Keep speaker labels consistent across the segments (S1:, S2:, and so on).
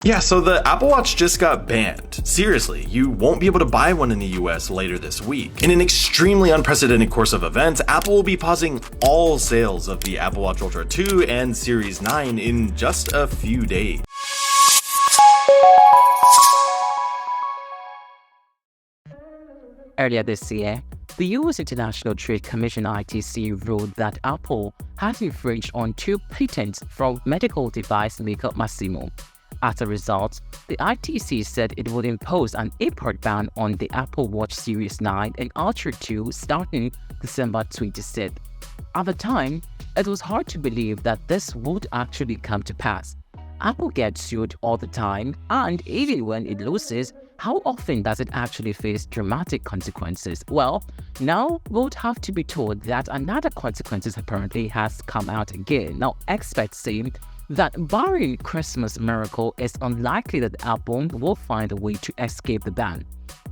S1: Yeah, so the Apple Watch just got banned. Seriously, you won't be able to buy one in the US later this week. In an extremely unprecedented course of events, Apple will be pausing all sales of the Apple Watch Ultra 2 and Series 9 in just a few days.
S2: Earlier this year, the US International Trade Commission (ITC) ruled that Apple had infringed on 2 patents from medical device maker Masimo. As a result, the ITC said it would impose an import ban on the Apple Watch Series 9 and Ultra 2 starting December 26th. At the time, it was hard to believe that this would actually come to pass. Apple gets sued all the time, and even when it loses, how often does it actually face dramatic consequences? Well, now we'll have to be told that another consequences apparently has come out again. Now, experts say that barring Christmas miracle, it's unlikely that Apple will find a way to escape the ban.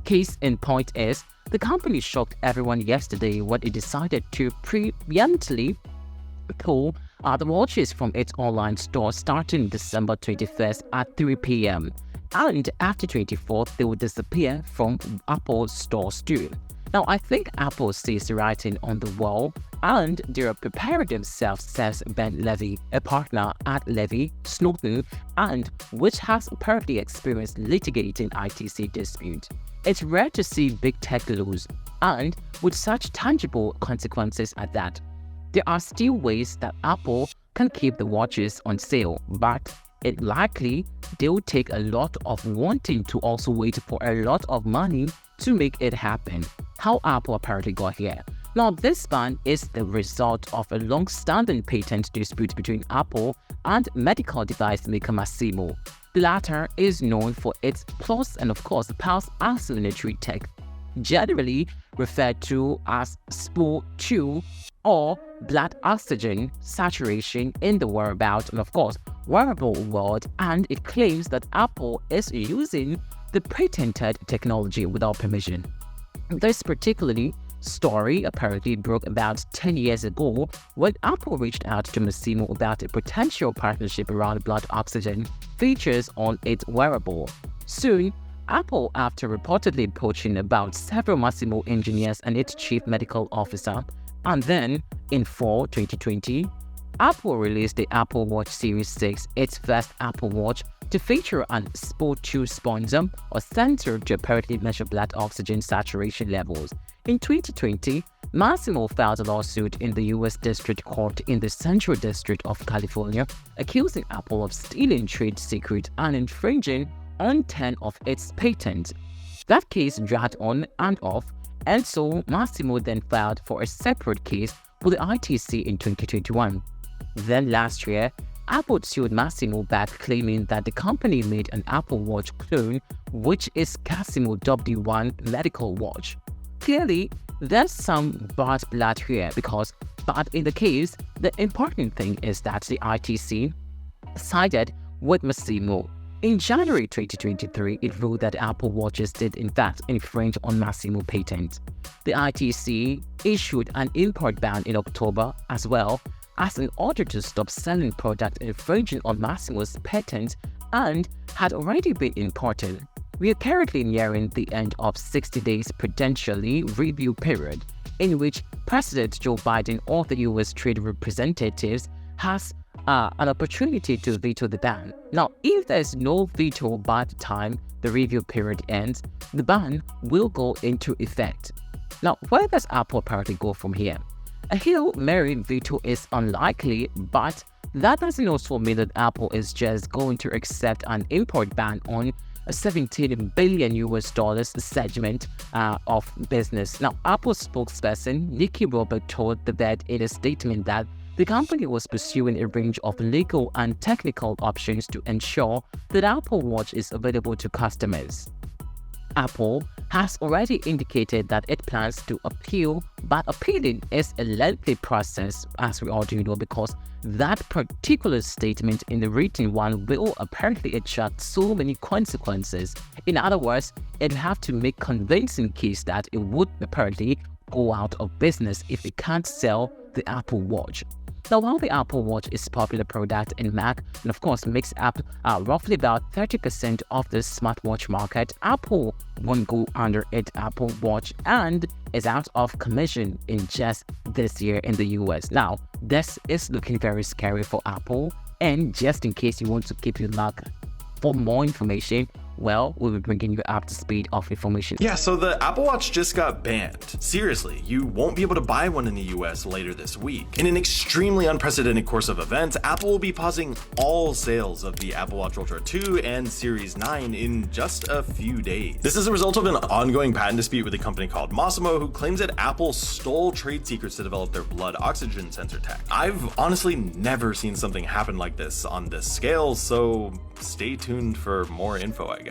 S2: Case in point is, the company shocked everyone yesterday when it decided to preemptively pull the watches from its online store starting December 21st at 3 p.m. And after 24th, they will disappear from Apple stores too. Now, I think Apple sees the writing on the wall and they are preparing themselves, says Ben Levy, a partner at Levy, Snowden, and which has apparently experienced litigating ITC dispute. It's rare to see big tech lose, and with such tangible consequences at that. There are still ways that Apple can keep the watches on sale, but it likely they'll take a lot of wanting to also wait for a lot of money to make it happen. How Apple apparently got here. Now, this ban is the result of a long-standing patent dispute between Apple and medical device maker Masimo. The latter is known for its pulse and of course pulse oscillatory tech, generally referred to as SpO2 or blood oxygen saturation in the wearable and of course wearable world, and it claims that Apple is using the patented technology without permission. This particularly story apparently broke about 10 years ago when Apple reached out to Masimo about a potential partnership around blood oxygen features on its wearable. Soon, Apple, after reportedly poaching about several Masimo engineers and its chief medical officer, and then in fall 2020, Apple released the Apple Watch Series 6, its first Apple Watch, to feature an SpO2 sponsor or sensor to apparently measure blood oxygen saturation levels. In 2020, Masimo filed a lawsuit in the US District Court in the Central District of California, accusing Apple of stealing trade secrets and infringing on 10 of its patents. That case dragged on and off, and so Masimo then filed for a separate case with the ITC in 2021. Then last year, Apple sued Masimo back, claiming that the company made an Apple Watch clone, which is Casimo W1 medical watch. Clearly, there's some bad blood here but in the case, the important thing is that the ITC sided with Masimo. In January 2023, it ruled that Apple Watches did in fact infringe on Masimo patent. The ITC issued an import ban in October as well, as an order to stop selling products infringing on Masimo's patent and had already been imported. We are currently nearing the end of 60 days prudentially review period, in which President Joe Biden or the US trade representatives has an opportunity to veto the ban. Now, if there is no veto by the time the review period ends, the ban will go into effect. Now, where does Apple apparently go from here? A Hail Mary veto is unlikely, but that doesn't also mean that Apple is just going to accept an import ban on a $17 billion segment of business. Now, Apple spokesperson Nikki Robert told the Fed in a statement that the company was pursuing a range of legal and technical options to ensure that Apple Watch is available to customers. Apple has already indicated that it plans to appeal, but appealing is a lengthy process, as we all do know, because that particular statement in the written one will apparently attract so many consequences. In other words, it'll have to make convincing case that it would apparently go out of business if it can't sell the Apple Watch. Now, while the Apple Watch is a popular product in Mac and of course makes up roughly about 30% of the smartwatch market, Apple won't go under its Apple Watch and is out of commission in just this year in the US. Now, this is looking very scary for Apple, and just in case you want to keep your luck for more information, well, we'll be bringing you up to speed of information.
S1: Yeah, so the Apple Watch just got banned. Seriously, you won't be able to buy one in the US later this week. In an extremely unprecedented course of events, Apple will be pausing all sales of the Apple Watch Ultra 2 and Series 9 in just a few days. This is a result of an ongoing patent dispute with a company called Massimo, who claims that Apple stole trade secrets to develop their blood oxygen sensor tech. I've honestly never seen something happen like this on this scale, so stay tuned for more info, I guess.